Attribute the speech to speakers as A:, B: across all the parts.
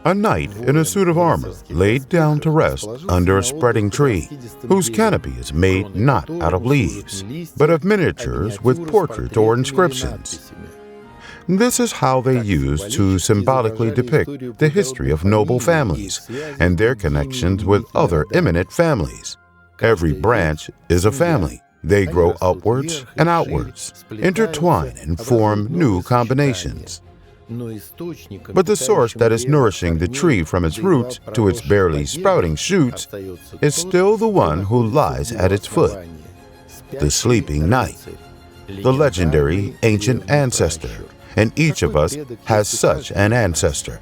A: A knight in a suit of armor laid down to rest under a spreading tree, whose canopy is made not out of leaves, but of miniatures with portraits or inscriptions. This is how they used to symbolically depict the history of noble families and their connections with other eminent families. Every branch is a family. They grow upwards and outwards, intertwine and form new combinations. But the source that is nourishing the tree from its roots to its barely sprouting shoots is still the one who lies at its foot, the sleeping knight, the legendary ancient ancestor, and each of us has such an ancestor.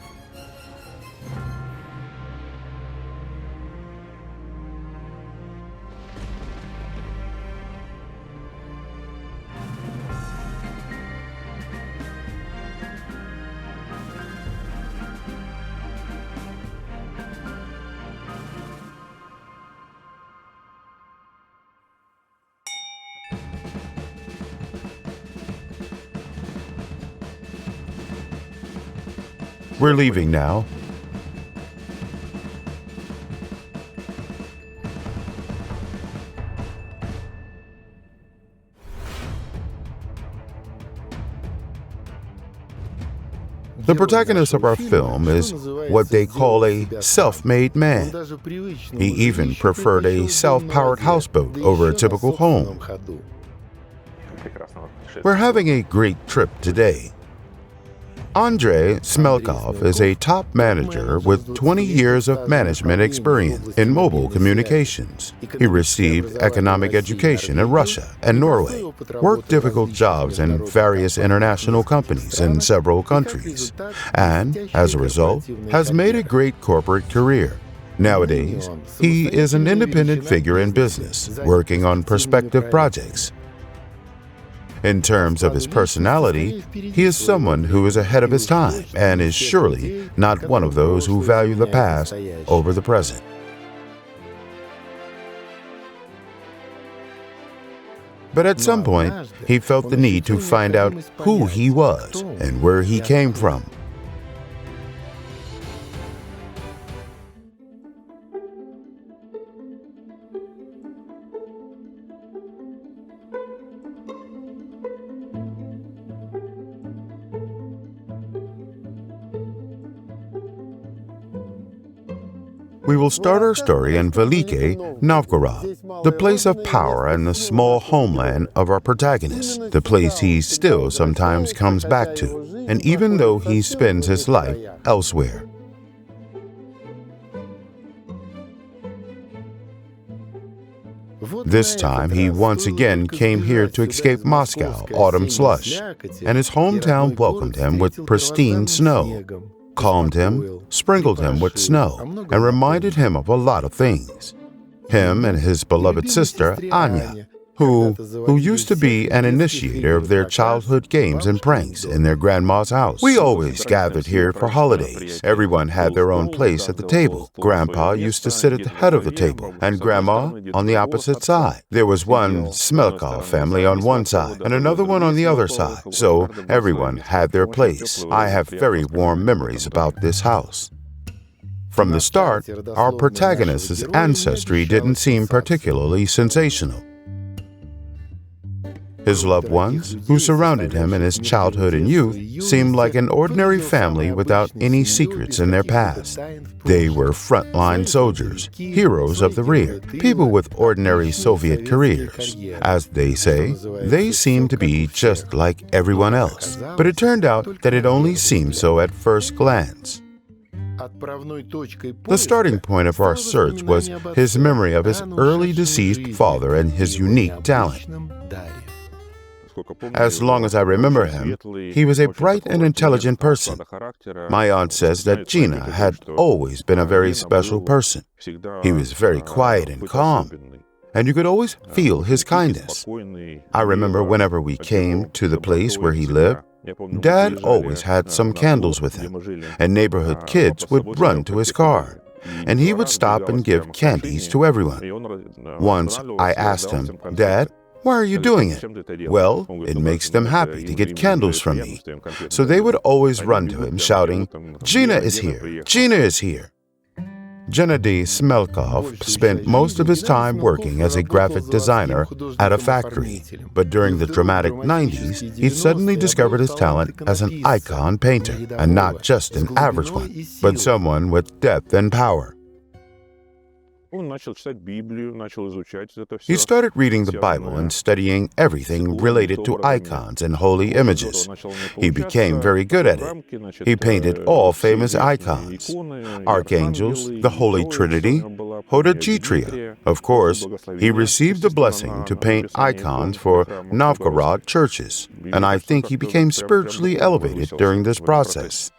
A: We're leaving now. The protagonist of our film is what they call a self-made man. He even preferred a self-powered houseboat over a typical home. We're having a great trip today. Andrei Smelkov is a top manager with 20 years of management experience in mobile communications. He received economic education in Russia and Norway, worked difficult jobs in various international companies in several countries, and, as a result, has made a great corporate career. Nowadays, he is an independent figure in business, working on prospective projects. In terms of his personality, he is someone who is ahead of his time and is surely not one of those who value the past over the present. But at some point, he felt the need to find out who he was and where he came from. We will start our story in Velike Novgorod, the place of power and the small homeland of our protagonist, the place he still sometimes comes back to, and even though he spends his life elsewhere. This time, he once again came here to escape Moscow autumn slush, and his hometown welcomed him with pristine snow, calmed him, sprinkled him with snow, and reminded him of a lot of things. Him and his beloved sister, Anya, who used to be an initiator of their childhood games and pranks in their grandma's house. We always gathered here for holidays. Everyone had their own place at the table. Grandpa used to sit at the head of the table, and Grandma on the opposite side. There was one Smelkov family on one side, and another one on the other side, so everyone had their place. I have very warm memories about this house. From the start, our protagonist's ancestry didn't seem particularly sensational. His loved ones, who surrounded him in his childhood and youth, seemed like an ordinary family without any secrets in their past. They were frontline soldiers, heroes of the rear, people with ordinary Soviet careers. As they say, they seemed to be just like everyone else. But it turned out that it only seemed so at first glance. The starting point of our search was his memory of his early deceased father and his unique talent. As long as I remember him, he was a bright and intelligent person. My aunt says that Gina had always been a very special person. He was very quiet and calm, and you could always feel his kindness. I remember whenever we came to the place where he lived, Dad always had some candles with him, and neighborhood kids would run to his car, and he would stop and give candies to everyone. Once I asked him, "Dad, Why are you doing it? Well, it makes them happy to get candles from me. So they would always run to him shouting, "Gina is here! Gina is here!" Gennady Smelkov spent most of his time working as a graphic designer at a factory. But during the dramatic 90s, he suddenly discovered his talent as an icon painter, and not just an average one, but someone with depth and power. He started reading the Bible and studying everything related to icons and holy images. He became very good at it. He painted all famous icons: archangels, the Holy Trinity, Hodogitria. Of course, he received the blessing to paint icons for Novgorod churches, and I think he became spiritually elevated during this process.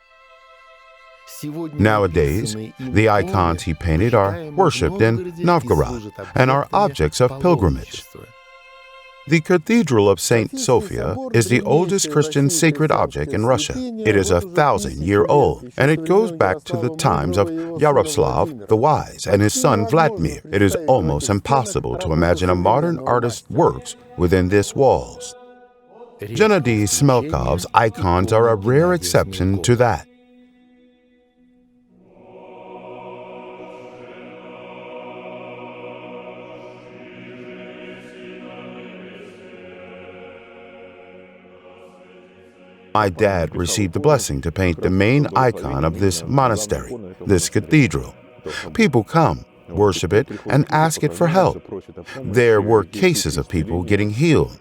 A: Nowadays, the icons he painted are worshipped in Novgorod and are objects of pilgrimage. The Cathedral of St. Sophia is the oldest Christian sacred object in Russia. It is 1,000-year-old, and it goes back to the times of Yaroslav the Wise and his son Vladimir. It is almost impossible to imagine a modern artist's works within these walls. Gennady Smelkov's icons are a rare exception to that. My dad received the blessing to paint the main icon of this monastery, this cathedral. People come, worship it, and ask it for help. There were cases of people getting healed.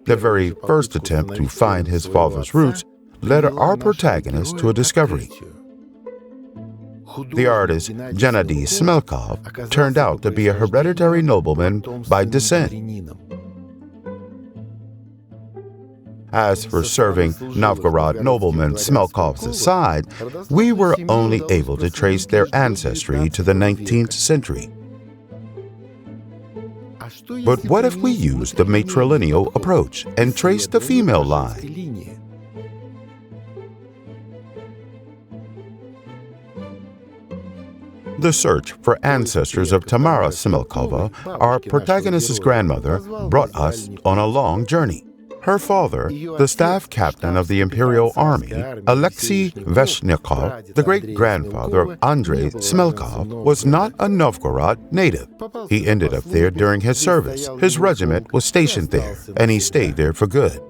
A: The very first attempt to find his father's roots led our protagonist to a discovery. The artist Gennady Smelkov turned out to be a hereditary nobleman by descent. As for serving Novgorod nobleman Smelkovs aside, we were only able to trace their ancestry to the 19th century. But what if we used the matrilineal approach and traced the female line? The search for ancestors of Tamara Smelkova, our protagonist's grandmother, brought us on a long journey. Her father, the staff captain of the Imperial Army, Alexei Veshnyakov, the great-grandfather of Andrei Smelkov, was not a Novgorod native. He ended up there during his service. His regiment was stationed there, and he stayed there for good.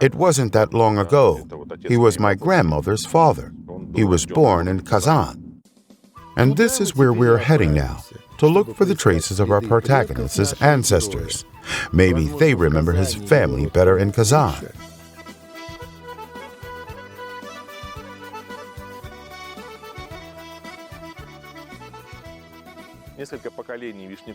A: It wasn't that long ago. He was my grandmother's father. He was born in Kazan. And this is where we're heading now, to look for the traces of our protagonist's ancestors. Maybe they remember his family better in Kazan.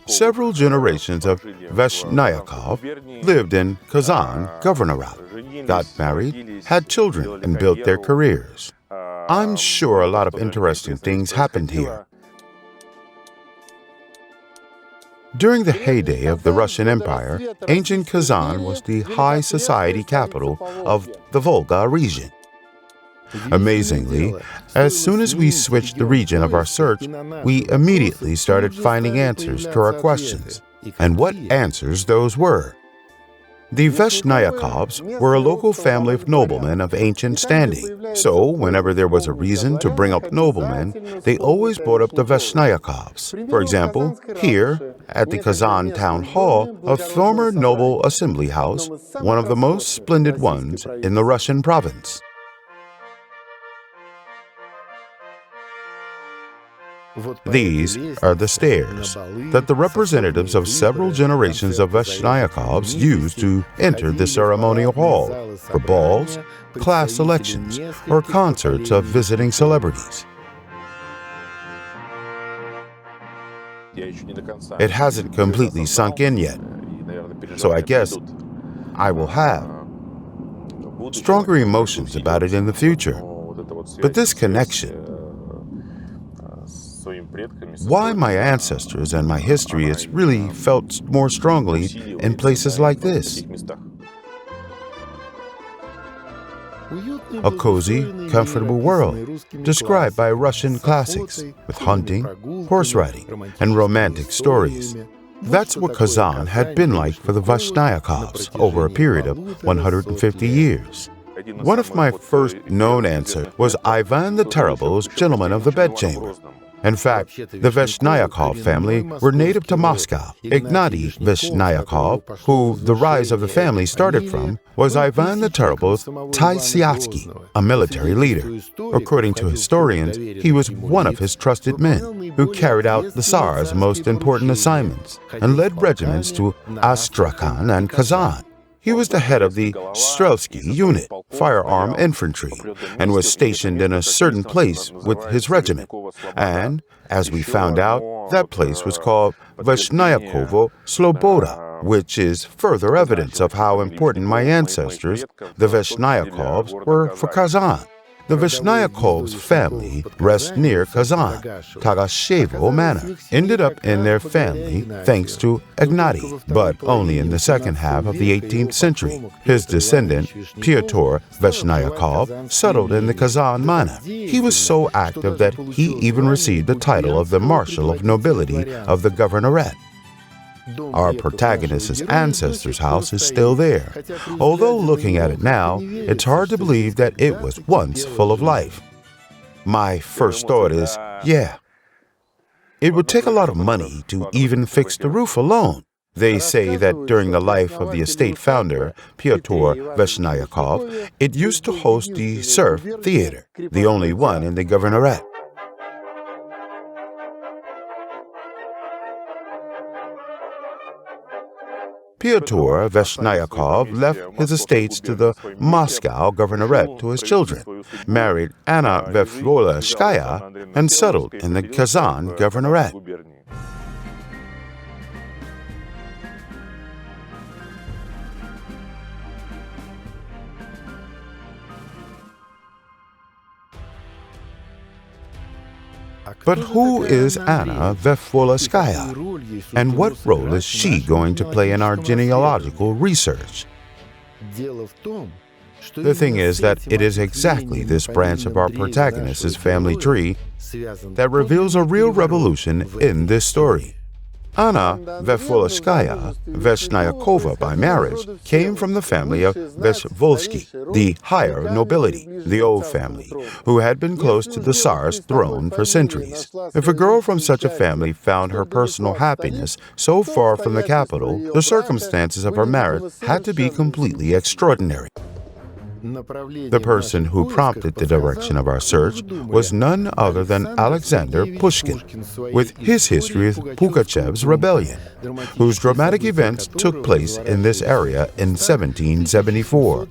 A: Several generations of Veshnyakov lived in Kazan Governorate, got married, had children, and built their careers. I'm sure a lot of interesting things happened here. During the heyday of the Russian Empire, ancient Kazan was the high society capital of the Volga region. Amazingly, as soon as we switched the region of our search, we immediately started finding answers to our questions. And what answers those were! The Veshnyakovs were a local family of noblemen of ancient standing. So, whenever there was a reason to bring up noblemen, they always brought up the Veshnyakovs. For example, here, at the Kazan Town Hall, a former noble assembly house, one of the most splendid ones in the Russian province. These are the stairs that the representatives of several generations of Veshnyakovs used to enter the ceremonial hall for balls, class elections, or concerts of visiting celebrities. It hasn't completely sunk in yet, so I guess I will have stronger emotions about it in the future. But this connection, why my ancestors and my history is really felt more strongly in places like this. a cozy, comfortable world described by Russian classics with hunting, horse riding, and romantic stories. That's what Kazan had been like for the Vashnayakovs over a period of 150 years. One of my first known answers was Ivan the Terrible's Gentleman of the Bedchamber. In fact, the Vashnyakov family were native to Moscow. Ignatiy Vashnyakov, who the rise of the family started from, was Ivan the Terrible's Taisyatsky, a military leader. According to historians, he was one of his trusted men who carried out the Tsar's most important assignments and led regiments to Astrakhan and Kazan. He was the head of the Strelsky unit, firearm infantry, and was stationed in a certain place with his regiment. And, as we found out, that place was called Vashnayakovo Sloboda, which is further evidence of how important my ancestors, the Vashnayakovs, were for Kazan. The Vashnayakovs' family rests near Kazan. Tagashevo Manor ended up in their family thanks to Ignatiy, but only in the second half of the 18th century. His descendant, Pyotr Vashnayakov, settled in the Kazan Manor. He was so active that he even received the title of the Marshal of Nobility of the Governorate. Our protagonist's ancestor's house is still there. Although looking at it now, it's hard to believe that it was once full of life. My first thought is, yeah, it would take a lot of money to even fix the roof alone. They say that during the life of the estate founder, Pyotr Vashnayakov, it used to host the Surf Theater, the only one in the Governorate. Pyotr Vashnayakov left his estates to the Moscow Governorate to his children, married Anna Vyacheslavoskaya, and settled in the Kazan Governorate. But who is Anna Vyacheslavoskaya, and what role is she going to play in our genealogical research? The thing is that it is exactly this branch of our protagonist's family tree that reveals a real revolution in this story. Anna Vyacheslavoskaya, Vashnayakova by marriage, came from the family of Veshvolsky, the higher nobility, the old family, who had been close to the Tsar's throne for centuries. If a girl from such a family found her personal happiness so far from the capital, the circumstances of her marriage had to be completely extraordinary. The person who prompted the direction of our search was none other than Alexander Pushkin, with his history of Pugachev's rebellion, whose dramatic events took place in this area in 1774.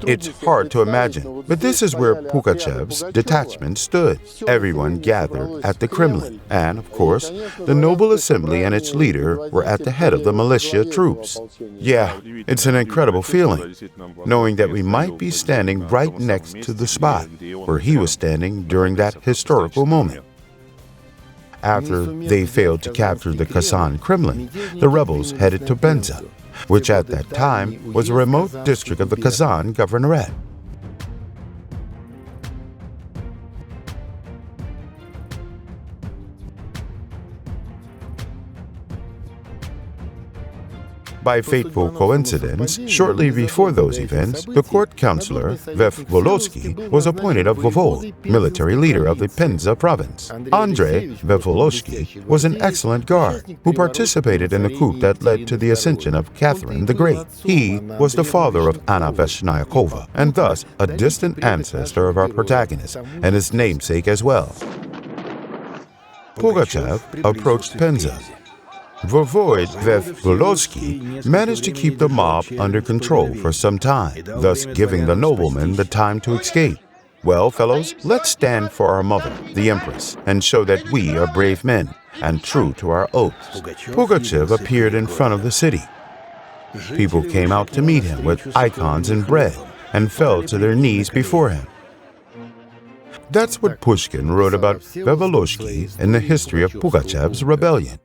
A: It's hard to imagine, but this is where Pugachev's detachment stood. Everyone gathered at the Kremlin, and, of course, the noble assembly and its leader were at the head of the militia troops. Yeah, it's an incredible feeling, knowing that we might be standing right next to the spot where he was standing during that historical moment. After they failed to capture the Kazan Kremlin, the rebels headed to Penza, which at that time was a remote district of the Kazan Governorate. By fateful coincidence, shortly before those events, the court councillor, Lev Volosky, was appointed a Vovol, military leader of the Penza province. Andrei Volosky was an excellent guard who participated in the coup that led to the ascension of Catherine the Great. He was the father of Anna Vashnayakova, and thus a distant ancestor of our protagonist, and his namesake as well. Pugachev approached Penza. Voivode Volosky managed to keep the mob under control for some time, thus giving the nobleman the time to escape. Well, fellows, let's stand for our mother, the Empress, and show that we are brave men and true to our oaths. Pugachev appeared in front of the city. People came out to meet him with icons and bread and fell to their knees before him. That's what Pushkin wrote about Volosky in the history of Pugachev's rebellion.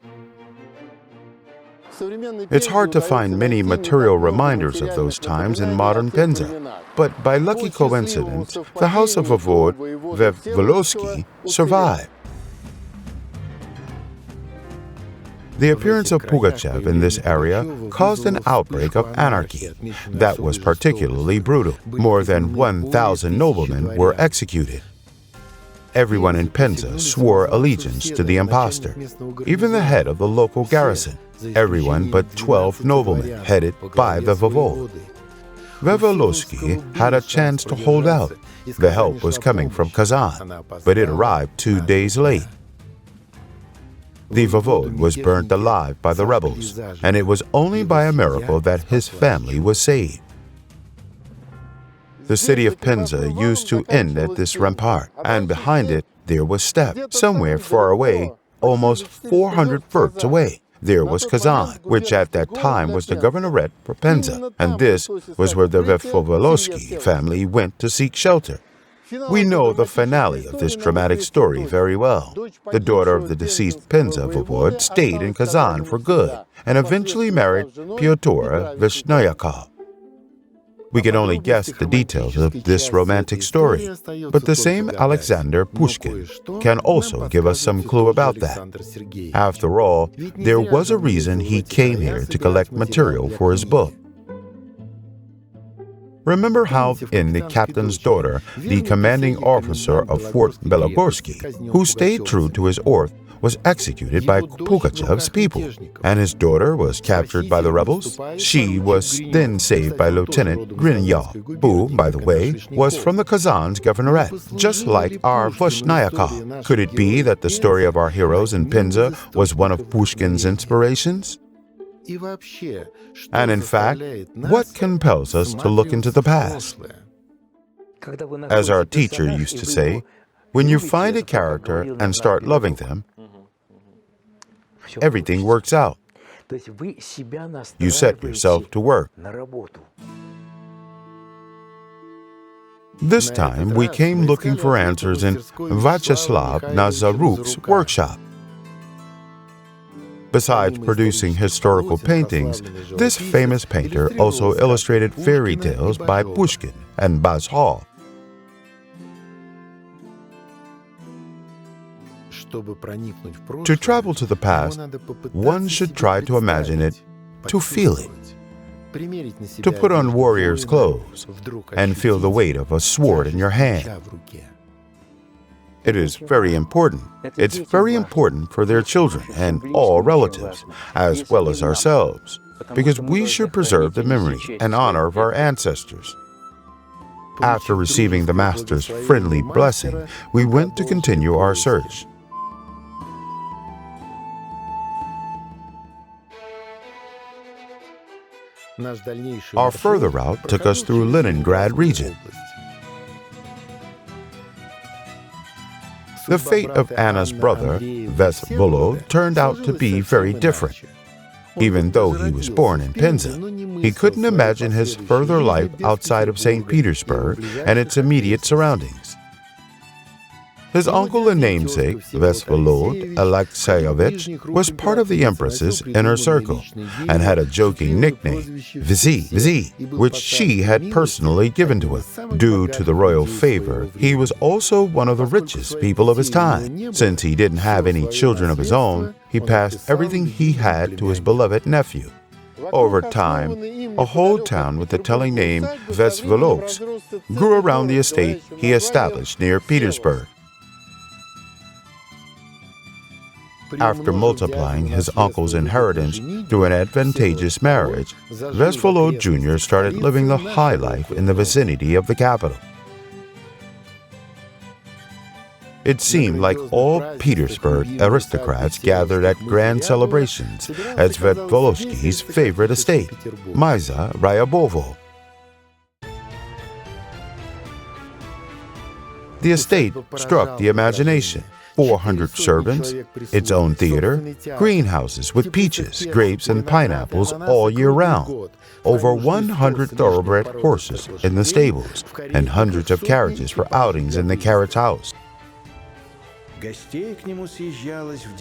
A: It's hard to find many material reminders of those times in modern Penza, but by lucky coincidence, the house of Voivode Volosky survived. The appearance of Pugachev in this area caused an outbreak of anarchy that was particularly brutal. More than 1,000 noblemen were executed. Everyone in Penza swore allegiance to the impostor, even the head of the local garrison, everyone but 12 noblemen headed by the Voivode. Volosky had a chance to hold out. The help was coming from Kazan, but it arrived 2 days late. The Voivode was burnt alive by the rebels, and it was only by a miracle that his family was saved. The city of Penza used to end at this rampart, and behind it there was steppe. Somewhere far away, almost 400 versts away, there was Kazan, which at that time was the governorate for Penza, and this was where the Volosky family went to seek shelter. We know the finale of this dramatic story very well. The daughter of the deceased Penza Voivode stayed in Kazan for good and eventually married Pyotr Vishnyakov. We can only guess the details of this romantic story, but the same Alexander Pushkin can also give us some clue about that. After all, there was a reason he came here to collect material for his book. Remember how in The Captain's Daughter, the commanding officer of Fort Belogorsky, who stayed true to his oath, was executed by Pugachev's people, and his daughter was captured by the rebels? She was then saved by Lieutenant Griboedov, who, by the way, was from the Kazan's governorate, just like our Vishnyakov. Could it be that the story of our heroes in Penza was one of Pushkin's inspirations? And in fact, what compels us to look into the past? As our teacher used to say, when you find a character and start loving them, everything works out. You set yourself to work. This time, we came looking for answers in Vyacheslav Nazaruk's workshop. Besides producing historical paintings, this famous painter also illustrated fairy tales by Pushkin and Baz Hall. To travel to the past, one should try to imagine it, to feel it, to put on warrior's clothes and feel the weight of a sword in your hand. It is very important. It's very important for their children and all relatives, as well as ourselves, because we should preserve the memory and honor of our ancestors. After receiving the Master's friendly blessing, we went to continue our search. Our further route took us through Leningrad region. The fate of Anna's brother, Volod, turned out to be very different. Even though he was born in Penza, he couldn't imagine his further life outside of St. Petersburg and its immediate surroundings. His uncle and namesake, Volod Alexeyevich, was part of the Empress's inner circle and had a joking nickname, Vizi, which she had personally given to him. Due to the royal favor, he was also one of the richest people of his time. Since he didn't have any children of his own, he passed everything he had to his beloved nephew. Over time, a whole town with the telling name Vesvoloks grew around the estate he established near Petersburg. After multiplying his uncle's inheritance through an advantageous marriage, Vesvolod Jr. started living the high life in the vicinity of the capital. It seemed like all Petersburg aristocrats gathered at grand celebrations at Vesvolosky's favorite estate, Myza Ryabovo. The estate struck the imagination. 400 servants, its own theater, greenhouses with peaches, grapes, and pineapples all year round, over 100 thoroughbred horses in the stables, and hundreds of carriages for outings in the carriage house.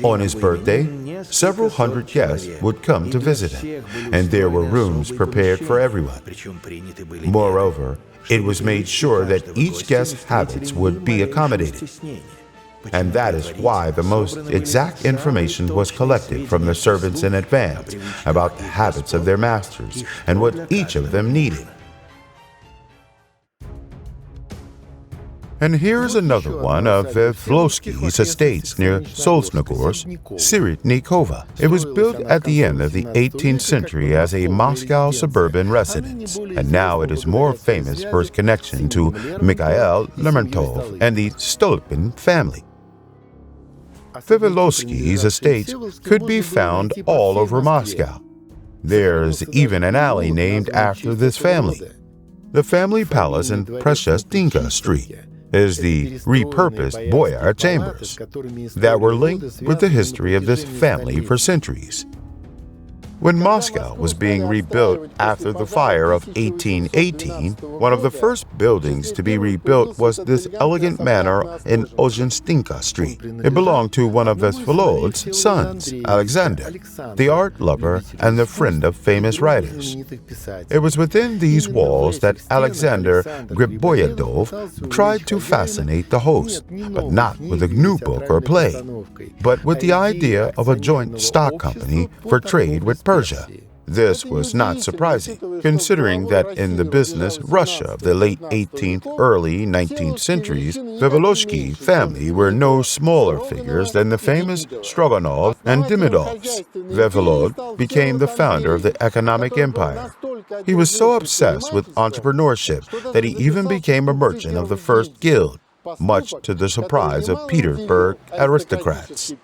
A: On his birthday, several hundred guests would come to visit him, and there were rooms prepared for everyone. Moreover, it was made sure that each guest's habits would be accommodated. And that is why the most exact information was collected from the servants in advance about the habits of their masters and what each of them needed. And here's another one of Veflovsky's estates near Solzhenogorsk, Siritnikova. It was built at the end of the 18th century as a Moscow suburban residence, and now it is more famous for its connection to Mikhail Lermontov and the Stolypin family. Veflovsky's estates could be found all over Moscow. There's even an alley named after this family. The family palace in Preshestinka Street is the repurposed boyar chambers that were linked with the history of this family for centuries. When Moscow was being rebuilt after the fire of 1818, one of the first buildings to be rebuilt was this elegant manor in Ozhinstinka Street. It belonged to one of Vsevolod's sons, Alexander, the art lover and the friend of famous writers. It was within these walls that Alexander Griboedov tried to fascinate the host, but not with a new book or play, but with the idea of a joint stock company for trade with Persia. This was not surprising, considering that in the business Russia of the late 18th, early 19th centuries, the Vsevolod family were no smaller figures than the famous Stroganov and Demidovs. Vsevolod became the founder of the economic empire. He was so obsessed with entrepreneurship that he even became a merchant of the first guild, much to the surprise of Petersburg aristocrats.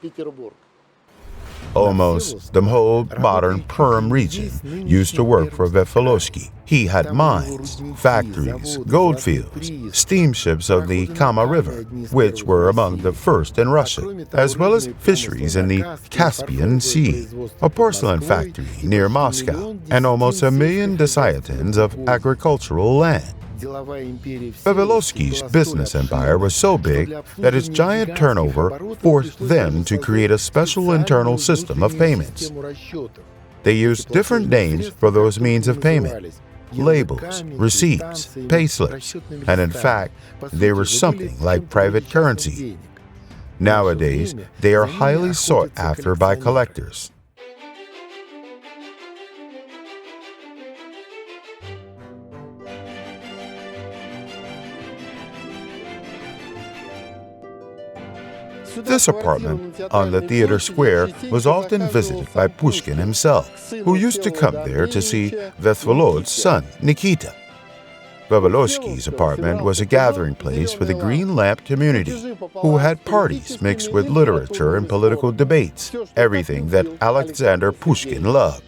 A: Almost the whole modern Perm region used to work for Vsevolod. He had mines, factories, goldfields, steamships of the Kama River, which were among the first in Russia, as well as fisheries in the Caspian Sea, a porcelain factory near Moscow, and almost 1 million desiatins of agricultural land. Vsevolod's business empire was so big that its giant turnover forced them to create a special internal system of payments. They used different names for those means of payment: labels, receipts, payslips, and in fact, they were something like private currency. Nowadays, they are highly sought after by collectors. This apartment on the theater square was often visited by Pushkin himself, who used to come there to see Vsevolod's son, Nikita. Vsevolod's apartment was a gathering place for the Green Lamp community, who had parties mixed with literature and political debates, everything that Alexander Pushkin loved.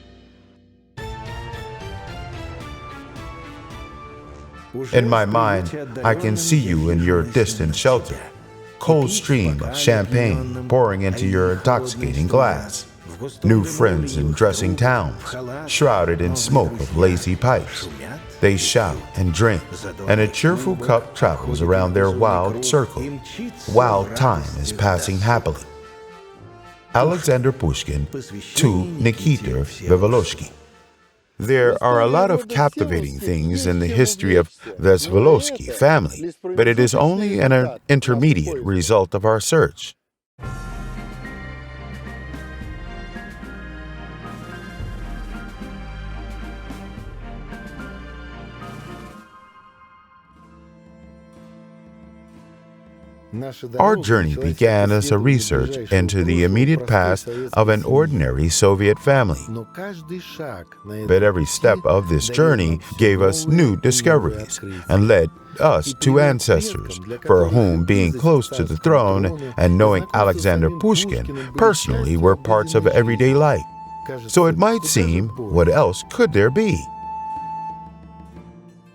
A: In my mind, I can see you in your distant shelter. Cold stream of champagne pouring into your intoxicating glass. New friends in dressing towns, shrouded in smoke of lazy pipes. They shout and drink, and a cheerful cup travels around their wild circle, while time is passing happily. Alexander Pushkin to Nikita Vsevolod. There are a lot of captivating things in the history of the Vsevolod family, but it is only an intermediate result of our search. Our journey began as a research into the immediate past of an ordinary Soviet family. But every step of this journey gave us new discoveries and led us to ancestors, for whom being close to the throne and knowing Alexander Pushkin personally were parts of everyday life. So it might seem, what else could there be?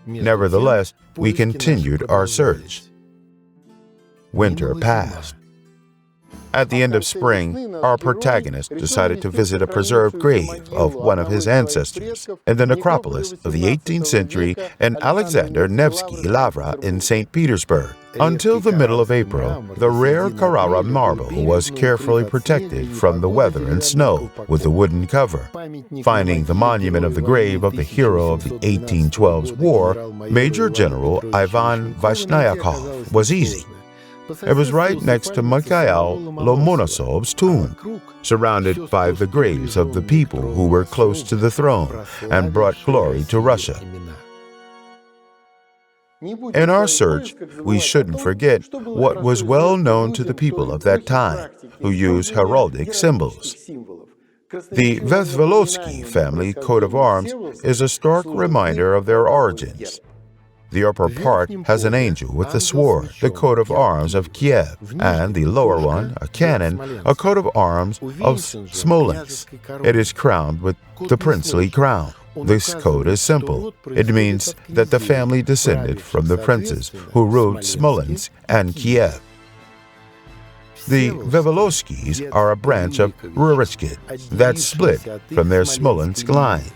A: Nevertheless, we continued our search. Winter passed. At the end of spring, our protagonist decided to visit a preserved grave of one of his ancestors in the necropolis of the 18th century in Alexander Nevsky Lavra in St. Petersburg. Until the middle of April, the rare Carrara marble was carefully protected from the weather and snow with a wooden cover. Finding the monument of the grave of the hero of the 1812's war, Major General Ivan Vashnyakov, was easy. It was right next to Mikhail Lomonosov's tomb, surrounded by the graves of the people who were close to the throne and brought glory to Russia. In our search, we shouldn't forget what was well known to the people of that time, who used heraldic symbols. The Vezvelovsky family coat of arms is a stark reminder of their origins. The upper part has an angel with a sword, the coat of arms of Kiev, and the lower one, a cannon, a coat of arms of Smolensk. It is crowned with the princely crown. This coat is simple. It means that the family descended from the princes who ruled Smolensk and Kiev. The Vevolovskys are a branch of Rurichkid that split from their Smolensk line.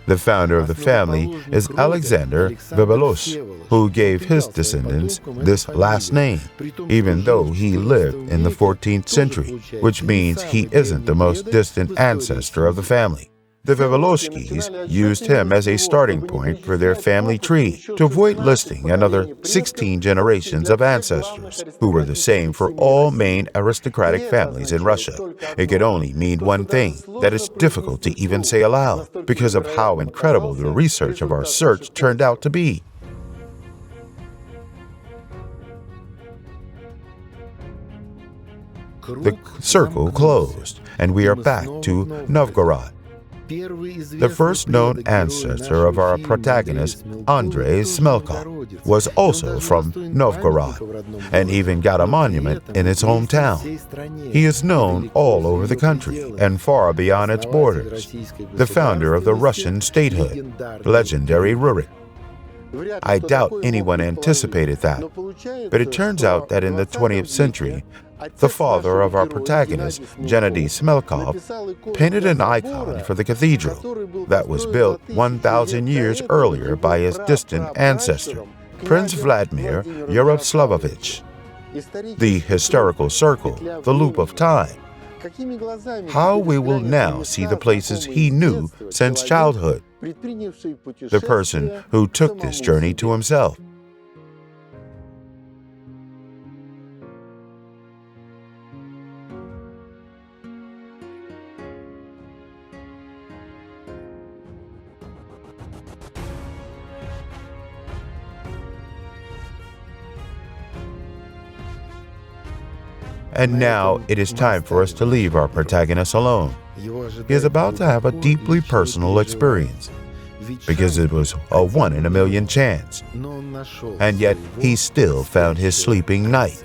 A: The founder of the family is Alexander Vevolovsk, who gave his descendants this last name, even though he lived in the 14th century, which means he isn't the most distant ancestor of the family. The Vevolovskys used him as a starting point for their family tree to avoid listing another 16 generations of ancestors, who were the same for all main aristocratic families in Russia. It could only mean one thing, that it's difficult to even say aloud, because of how incredible the research of our search turned out to be. The circle closed, and we are back to Novgorod. The first known ancestor of our protagonist, Andrei Smelkov, was also from Novgorod, and even got a monument in its hometown. He is known all over the country and far beyond its borders, the founder of the Russian statehood, legendary Rurik. I doubt anyone anticipated that, but it turns out that in the 20th century, the father of our protagonist, Gennady Smelkov, painted an icon for the cathedral that was built 1,000 years earlier by his distant ancestor, Prince Vladimir Yaroslavovich. The historical circle, the loop of time. How we will now see the places he knew since childhood, the person who took this journey to himself. And now it is time for us to leave our protagonist alone. He is about to have a deeply personal experience, because it was a 1 in a million chance. And yet he still found his sleeping knight,